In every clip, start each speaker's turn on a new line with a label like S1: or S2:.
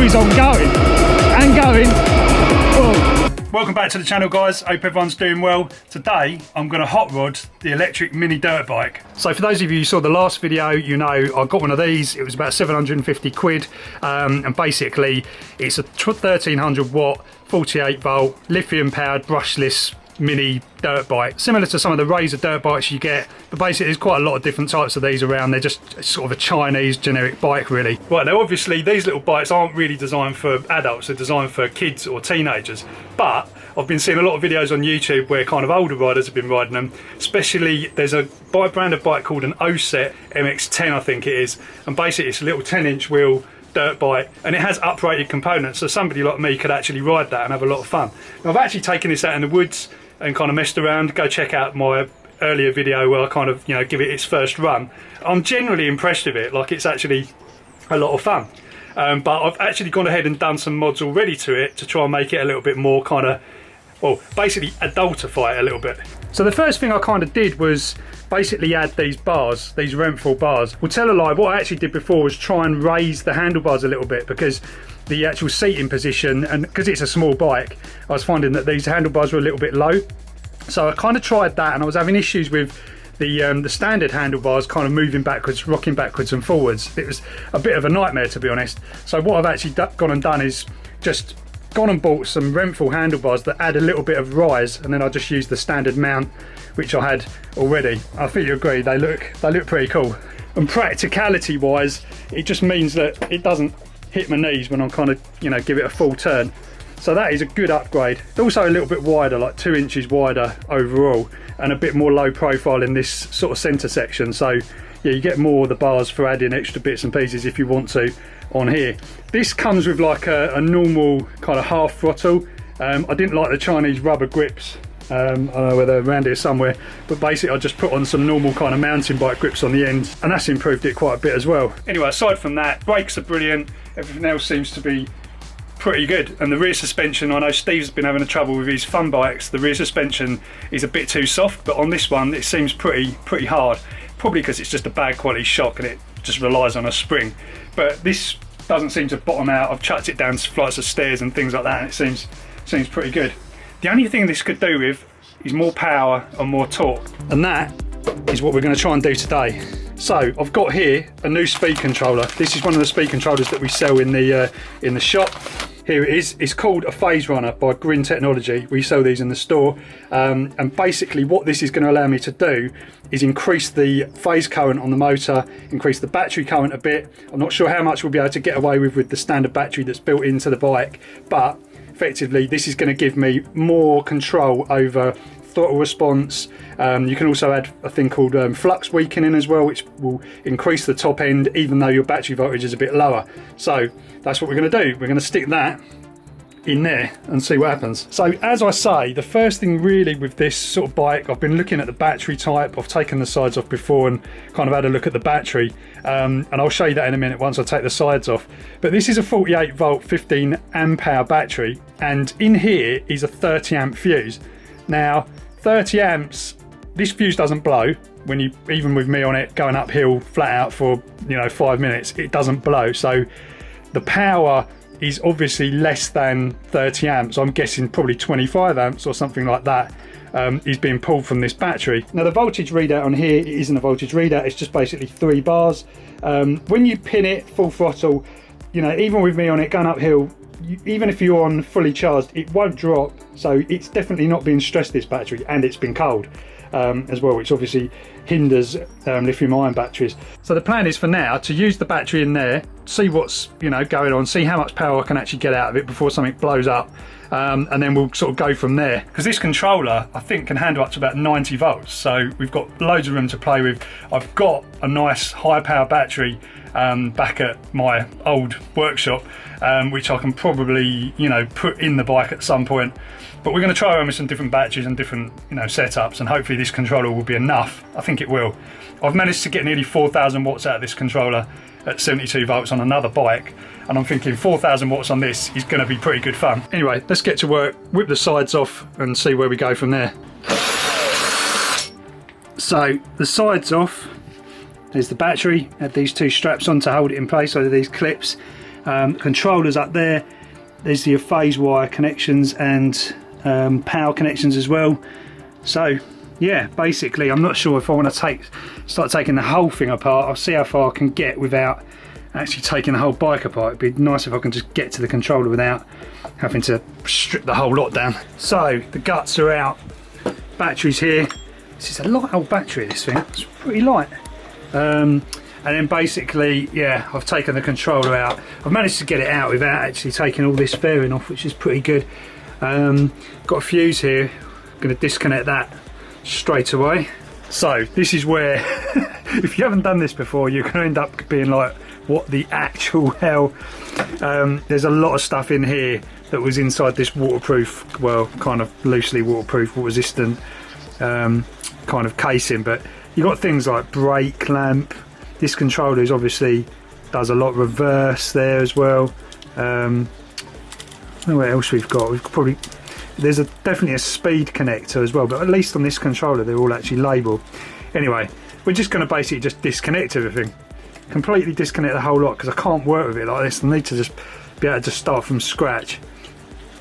S1: keeps on going and going. Whoa.
S2: Welcome back to the channel, guys. Hope everyone's doing well. Today I'm going to hot rod the electric mini dirt bike. So for those of you who saw the last video, you know I got one of these. It was about 750 quid, and basically it's a 1300 watt 48 volt lithium powered brushless mini dirt bike, similar to some of the Razor dirt bikes you get, but basically there's quite a lot of different types of these around. They're just sort of a Chinese generic bike, really. Right, now obviously these little bikes aren't really designed for adults, they're designed for kids or teenagers, but I've been seeing a lot of videos on YouTube where kind of older riders have been riding them, especially there's a brand of bike called an O-Set MX-10, I think it is, and basically it's a little 10-inch wheel dirt bike, and it has uprated components, so somebody like me could actually ride that and have a lot of fun. Now I've actually taken this out in the woods and kind of messed around. Go check out my earlier video where I kind of, you know, give it its first run. I'm generally impressed with it, like it's actually a lot of fun. But I've actually gone ahead and done some mods already to it to try and make it a little bit more kind of, well, basically adultify it a little bit. So the first thing I kind of did was basically add these bars, these Renthal bars. Well, tell a lie, what I actually did before was try and raise the handlebars a little bit, because the actual seating position, and because it's a small bike, I was finding that these handlebars were a little bit low. So I kind of tried that, and I was having issues with the standard handlebars kind of moving backwards, rocking backwards and forwards. It was a bit of a nightmare, to be honest. So what I've actually gone and done is just gone and bought some Renthal handlebars that add a little bit of rise, and then I just used the standard mount which I had already. I think you agree, they look pretty cool. And practicality wise, it just means that it doesn't hit my knees when I'm kind of, you know, give it a full turn. So that is a good upgrade. It's also a little bit wider, like 2 inches wider overall, and a bit more low profile in this sort of centre section. So yeah, you get more of the bars for adding extra bits and pieces if you want to on here. This comes with like a normal kind of half throttle. I didn't like the Chinese rubber grips. I don't know whether they're around here somewhere, but basically I just put on some normal kind of mountain bike grips on the end, and that's improved it quite a bit as well. Anyway, aside from that, brakes are brilliant. Everything else seems to be pretty good, and the rear suspension, I know Steve's been having a trouble with his fun bikes. The rear suspension is a bit too soft, but on this one it seems pretty hard, probably because it's just a bad quality shock and it just relies on a spring. But this doesn't seem to bottom out. I've chucked it down flights of stairs and things like that, and it seems pretty good. The only thing this could do with is more power and more torque, and that is what we're going to try and do today. So I've got here a new speed controller. This is one of the speed controllers that we sell in the shop. Here it is. It's called a Phase Runner by Grin Technology. We sell these in the store, and basically what this is going to allow me to do is increase the phase current on the motor, increase the battery current a bit. I'm not sure how much we'll be able to get away with the standard battery that's built into the bike, but effectively this is going to give me more control over throttle response. You can also add a thing called flux weakening as well, which will increase the top end even though your battery voltage is a bit lower. So that's what we're going to do. We're going to stick that in there and see what happens. So as I say, the first thing really with this sort of bike, I've been looking at the battery type. I've taken the sides off before and kind of had a look at the battery, and I'll show you that in a minute once I take the sides off. But this is a 48 volt 15 amp hour battery, and in here is a 30 amp fuse. Now 30 amps, this fuse doesn't blow. When you, even with me on it going uphill flat out for, you know, 5 minutes, it doesn't blow. So the power is obviously less than 30 amps. I'm guessing probably 25 amps or something like that is being pulled from this battery. Now the voltage readout on here, it isn't a voltage readout, it's just basically 3 bars. When you pin it full throttle, you know, even with me on it going uphill, even if you're on fully charged, it won't drop. So it's definitely not being stressed, this battery, and it's been cold as well, which obviously hinders lithium ion batteries. So the plan is for now to use the battery in there, see what's, you know, going on, see how much power I can actually get out of it before something blows up, and then we'll sort of go from there. Because this controller, I think, can handle up to about 90 volts, so we've got loads of room to play with. I've got a nice high power battery back at my old workshop, which I can probably, you know, put in the bike at some point. But we're going to try around with some different batteries and different, you know, setups, and hopefully this controller will be enough. I think it will. I've managed to get nearly 4,000 watts out of this controller at 72 volts on another bike, and I'm thinking 4,000 watts on this is going to be pretty good fun. Anyway, let's get to work, whip the sides off and see where we go from there. So the sides off, there's the battery, add these 2 straps on to hold it in place, so these clips. Controllers up there. There's the phase wire connections and power connections as well. So yeah, basically I'm not sure if I want to start taking the whole thing apart. I'll see how far I can get without actually taking the whole bike apart. It'd be nice if I can just get to the controller without having to strip the whole lot down. So the guts are out, batteries here. This is a light old battery, this thing, it's pretty light. And then basically, yeah, I've taken the controller out. I've managed to get it out without actually taking all this fairing off, which is pretty good. Got a fuse here, going to disconnect that straight away. So this is where, if you haven't done this before, you're going to end up being like, what the actual hell? There's a lot of stuff in here that was inside this waterproof, well, kind of loosely waterproof, water resistant kind of casing. But you got things like brake lamp. This controller is obviously does a lot of reverse there as well. I don't know what else we've got. We've probably, there's definitely a speed connector as well, but at least on this controller they're all actually labelled. Anyway, we're just going to basically just disconnect everything. Completely disconnect the whole lot, because I can't work with it like this. I need to just be able to start from scratch.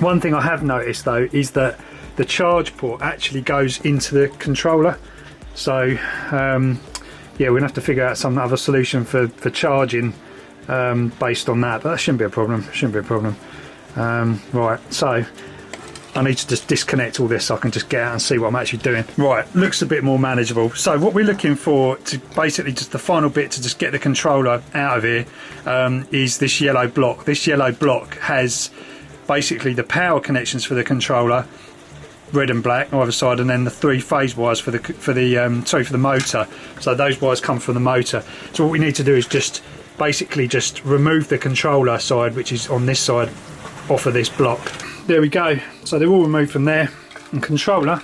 S2: One thing I have noticed though is that the charge port actually goes into the controller. So yeah, we're gonna have to figure out some other solution for charging based on that, but that shouldn't be a problem. Right, so I need to just disconnect all this so I can just get out and see what I'm actually doing. Right, looks a bit more manageable. So what we're looking for to basically just the final bit to just get the controller out of here is this yellow block. This yellow block has basically the power connections for the controller, red and black on either side, and then the 3 phase wires for the motor. So those wires come from the motor. So what we need to do is just basically just remove the controller side, which is on this side, off of this block. There we go. So they're all removed from there, and controller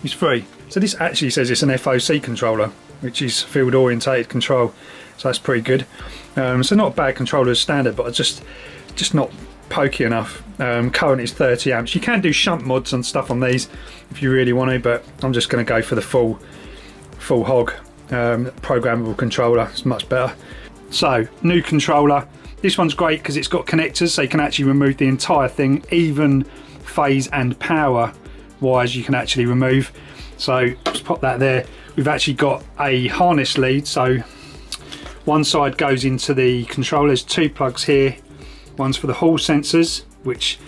S2: is free. So this actually says it's an FOC controller, which is field orientated control. So that's pretty good. So not a bad controller as standard, but it's just not pokey enough. Current is 30 amps. You can do shunt mods and stuff on these if you really want to, but I'm just going to go for the full hog programmable controller. It's much better. So new controller. This one's great because it's got connectors, so you can actually remove the entire thing, even phase and power wires you can actually remove. So just pop that there. We've actually got a harness lead, so one side goes into the controller. There's 2 plugs here. One's for the hall sensors, which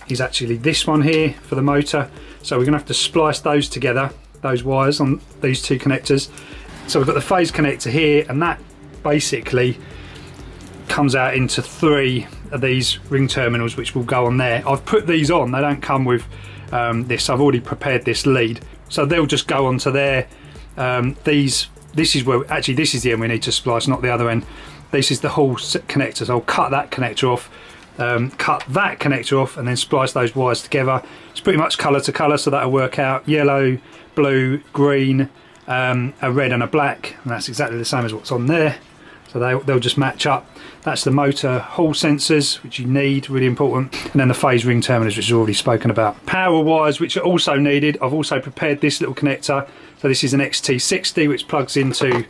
S2: is actually this one here for the motor. So we're gonna have to splice those together, those wires on these 2 connectors. So we've got the phase connector here, and that basically comes out into 3 of these ring terminals, which will go on there. I've put these on, they don't come with this. I've already prepared this lead, so they'll just go onto there. This is where, actually this is the end we need to splice, not the other end. This is the whole connector, so I'll cut that connector off, and then splice those wires together. It's pretty much colour to colour, so that'll work out yellow, blue, green, a red and a black, and that's exactly the same as what's on there. So they'll just match up. That's the motor hall sensors, which you need, really important, and then the phase ring terminals, which is already spoken about. Power wires, which are also needed. I've also prepared this little connector. So this is an XT60, which plugs into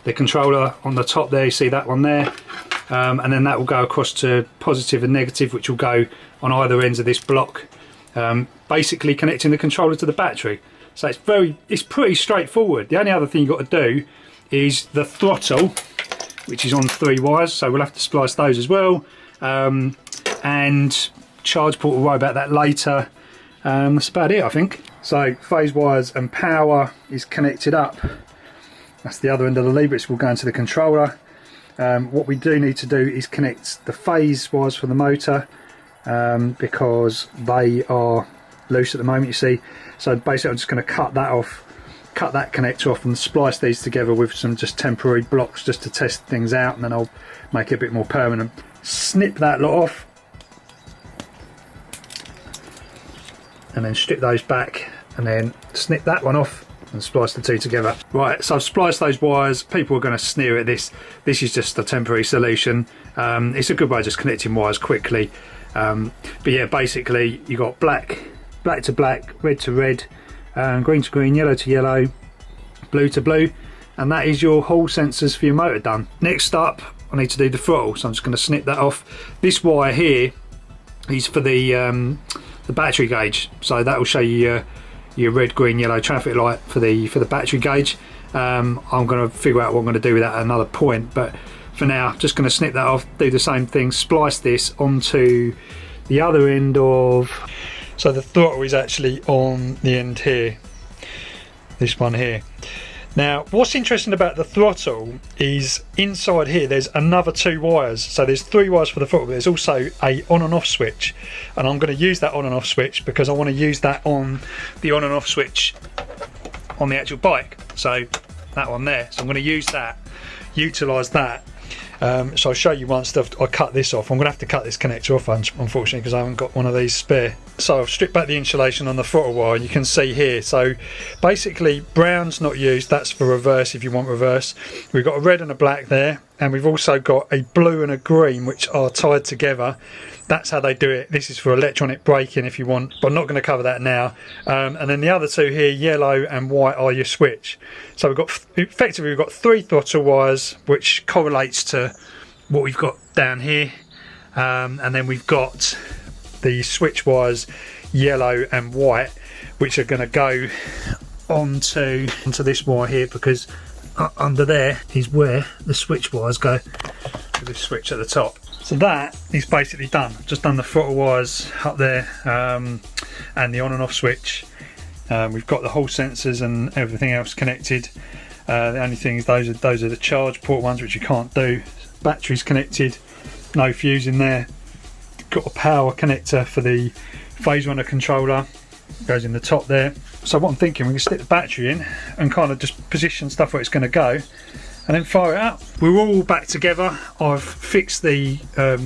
S2: the controller on the top there. You see that one there, and then that will go across to positive and negative, which will go on either ends of this block, basically connecting the controller to the battery. So it's pretty straightforward. The only other thing you've got to do is the throttle, which is on 3 wires, so we'll have to splice those as well, and charge port, we'll worry about that later. That's about it, I think. So phase wires and power is connected up. That's the other end of the lead, which will go into the controller. What we do need to do is connect the phase wires for the motor, because they are loose at the moment, you see. So basically I'm just going to cut that connector off and splice these together with some just temporary blocks just to test things out, and then I'll make it a bit more permanent. Snip that lot off, and then strip those back, and then snip that one off and splice the 2 together. Right, so I've spliced those wires. People are going to sneer at this. This is just a temporary solution. It's a good way of just connecting wires quickly. But yeah, basically you got black to black, red to red, green to green, yellow to yellow, blue to blue, and that is your hall sensors for your motor done. Next up, I need to do the throttle, so I'm just going to snip that off. This wire here is for the battery gauge, so that will show you your red, green, yellow traffic light for the battery gauge. I'm going to figure out what I'm going to do with that at another point, but for now just going to snip that off, do the same thing, splice this onto the other end of, so the throttle is actually on the end here, this one here. Now what's interesting about the throttle is inside here there's another 2 wires, so there's 3 wires for the throttle, but there's also a on and off switch, and I'm going to use that on and off switch because I want to use that on the on and off switch on the actual bike, so that one there, so I'm going to use that, utilise that. So I'll show you once I cut this off. I'm going to have to cut this connector off unfortunately because I haven't got one of these spare. So I've stripped back the insulation on the throttle wire, and you can see here, so basically brown's not used, that's for reverse if you want reverse. We've got a red and a black there, and we've also got a blue and a green which are tied together. That's how they do it. This is for electronic braking if you want, but I'm not going to cover that now. And then the other 2 here, yellow and white, are your switch. So we've got, effectively we've got 3 throttle wires which correlates to what we've got down here, and then we've got the switch wires, yellow and white, which are going to go onto this wire here, because under there is where the switch wires go to this switch at the top. So that is basically done. Just done the throttle wires up there, and the on and off switch. We've got the Hall sensors and everything else connected. The only thing is those are the charge port ones, which you can't do. Batteries connected, no fuse in there. Got a power connector for the phase runner controller, goes in the top there. So what I'm thinking, we can stick the battery in and kind of just position stuff where it's going to go, and then fire it up. We're all back together. I've fixed the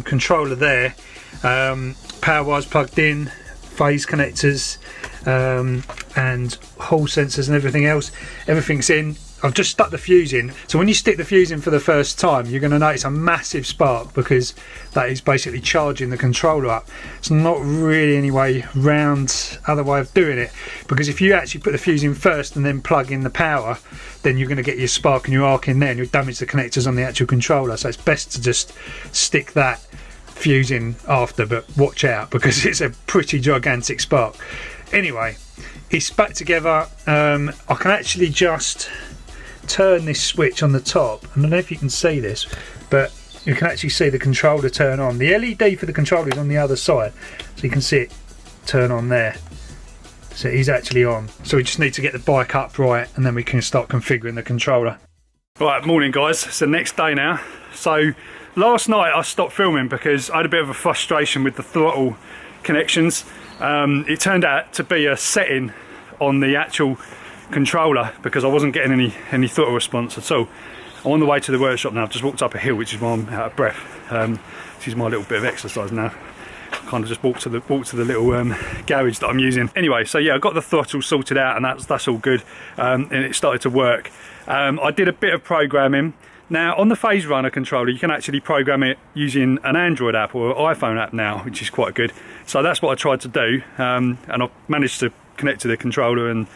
S2: controller there, power wires plugged in, phase connectors, and Hall sensors and everything else. Everything's in. I've just stuck the fuse in. So when you stick the fuse in for the first time, you're going to notice a massive spark, because that is basically charging the controller up. It's not really any way round other way of doing it, because if you actually put the fuse in first and then plug in the power, then you're going to get your spark and your arc in there, and you'll damage the connectors on the actual controller. So it's best to just stick that fuse in after, but watch out because it's a pretty gigantic spark. Anyway, it's back together. I can actually just turn this switch on the top. I don't know if you can see this, but you can actually see the controller turn on. The LED for the controller is on the other side, so you can see it turn on there. So he's actually on. So we just need to get the bike upright, and then we can start configuring the controller. Right, morning guys, it's the next day now. So last night I stopped filming because I had a bit of a frustration with the throttle connections. It turned out to be a setting on the actual controller, because I wasn't getting any throttle response at all. I'm on the way to the workshop now. I've just walked up a hill, which is why I'm out of breath. This is my little bit of exercise now. Kind of just walk to the little garage that I'm using. Anyway, so yeah, I got the throttle sorted out, and that's all good, and it started to work. I did a bit of programming. Now on the phase runner controller, you can actually program it using an Android app or an iPhone app now, which is quite good. So that's what I tried to do, and I've managed to connect to the controller and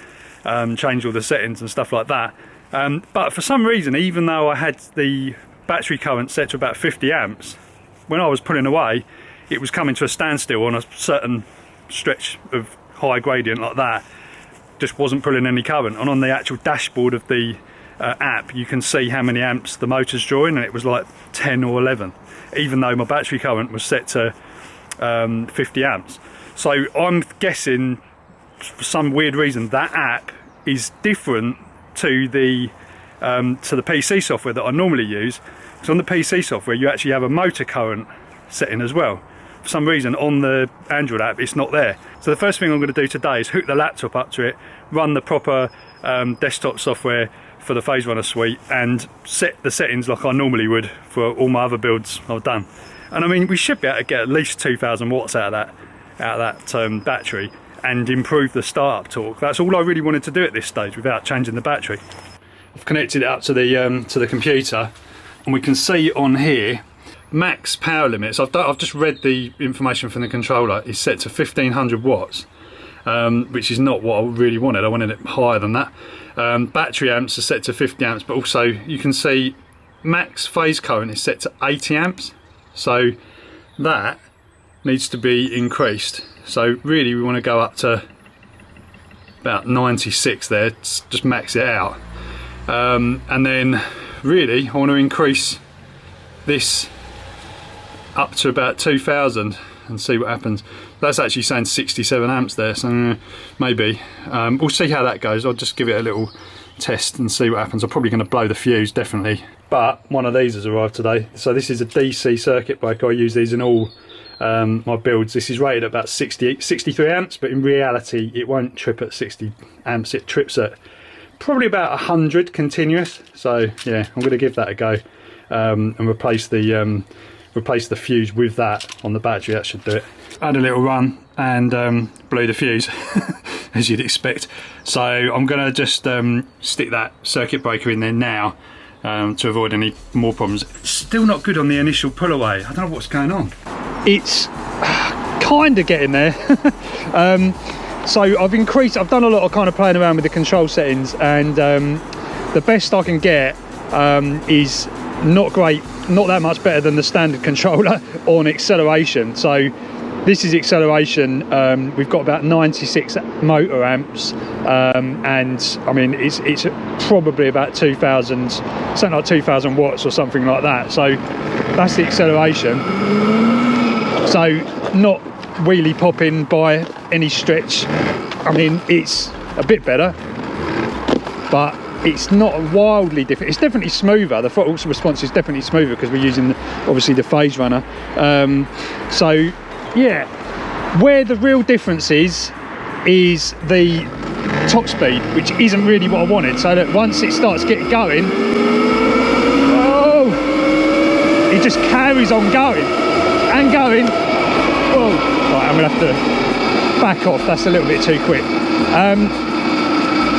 S2: change all the settings and stuff like that. But for some reason, even though I had the battery current set to about 50 amps, when I was pulling away, it was coming to a standstill on a certain stretch of high gradient like that. Just wasn't pulling any current. And on the actual dashboard of the app, you can see how many amps the motor's drawing, and it was like 10 or 11, even though my battery current was set to 50 amps. So I'm guessing, for some weird reason, that app is different to the PC software that I normally use. So on the PC software, you actually have a motor current setting as well. For some reason, on the Android app, it's not there. So the first thing I'm going to do today is hook the laptop up to it, run the proper desktop software for the Phase Runner suite, and set the settings like I normally would for all my other builds I've done. And I mean, we should be able to get at least 2,000 watts out of that battery, and improve the startup torque. That's all I really wanted to do at this stage without changing the battery. I've connected it up to the computer, and we can see on here max power limits. I've just read the information from the controller. Is set to 1500 watts, which is not what I really wanted. I wanted it higher than that. Battery amps are set to 50 amps, but also you can see max phase current is set to 80 amps, so that needs to be increased. So really we want to go up to about 96 there, just max it out. And then really I want to increase this up to about 2000 and see what happens. That's actually saying 67 amps there, so maybe. We'll see how that goes. I'll just give it a little test and see what happens. I'm probably going to blow the fuse, definitely. But one of these has arrived today. So this is a DC circuit breaker. I use these in all my builds. This is rated at about 63 amps, but in reality it won't trip at 60 amps. It trips at probably about 100 continuous. So yeah, I'm going to give that a go and replace the fuse with that on the battery. That should do it. I had a little run and blew the fuse as you'd expect, so I'm going to just stick that circuit breaker in there now to avoid any more problems. Still not good on the initial pull away. I don't know what's going on. It's kind of getting there. So I've done a lot of kind of playing around with the control settings, and the best I can get is not great, not that much better than the standard controller on acceleration. So this is acceleration. We've got about 96 motor amps, and I mean it's probably about 2000, something like 2000 watts or something like that. So that's the acceleration. So not wheelie popping by any stretch. I mean, it's a bit better, but it's not wildly different. It's definitely smoother. The throttle response is definitely smoother because we're using obviously the phase runner. So yeah, where the real difference is the top speed, which isn't really what I wanted. So that once it starts getting going, oh, it just carries on going and going. Oh, right, I'm gonna have to back off. That's a little bit too quick.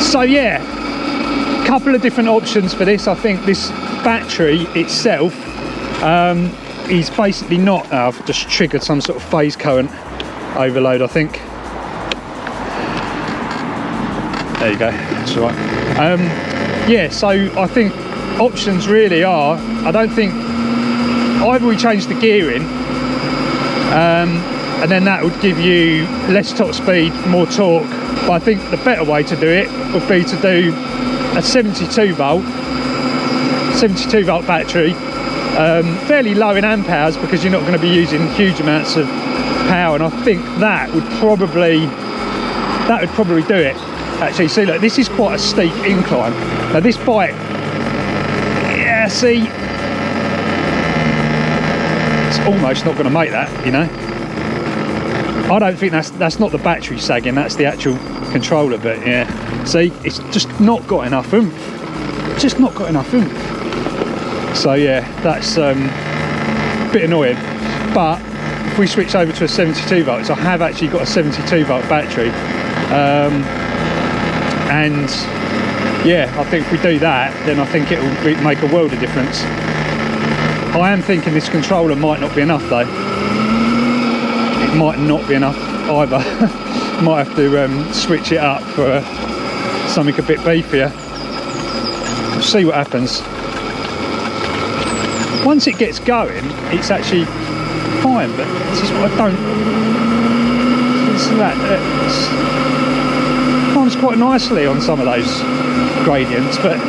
S2: So yeah, couple of different options for this. I think this battery itself is basically not. I've just triggered some sort of phase current overload, I think. There you go, that's all right. Yeah, so I think options really are, I don't think, either we change the gearing and then that would give you less top speed, more torque, but I think the better way to do it would be to do a 72 volt battery, fairly low in amp hours because you're not going to be using huge amounts of power, and I think that would probably do it. Actually, see, look, this is quite a steep incline. Now this bike, yeah, see, it's almost not going to make that, you know. I don't think that's not the battery sagging, that's the actual controller, but yeah, see, it's just not got enough oomph. Just not got enough oomph. So yeah, that's a bit annoying. But if we switch over to a 72 volts, I have actually got a 72 volt battery, and yeah, I think if we do that, then I think it will make a world of difference. I am thinking this controller might not be enough though. It might not be enough either. Might have to switch it up for something a bit beefier. We'll see what happens. Once it gets going, it's actually fine, but this is what I don't. This is that. It climbs quite nicely on some of those gradients, but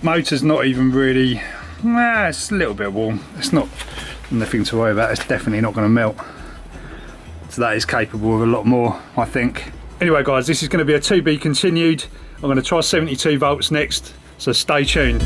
S2: motor's not even really, it's a little bit warm. It's not nothing to worry about. It's definitely not going to melt. So that is capable of a lot more, I think. Anyway guys, this is going to be a to be continued. I'm going to try 72 volts next, so stay tuned.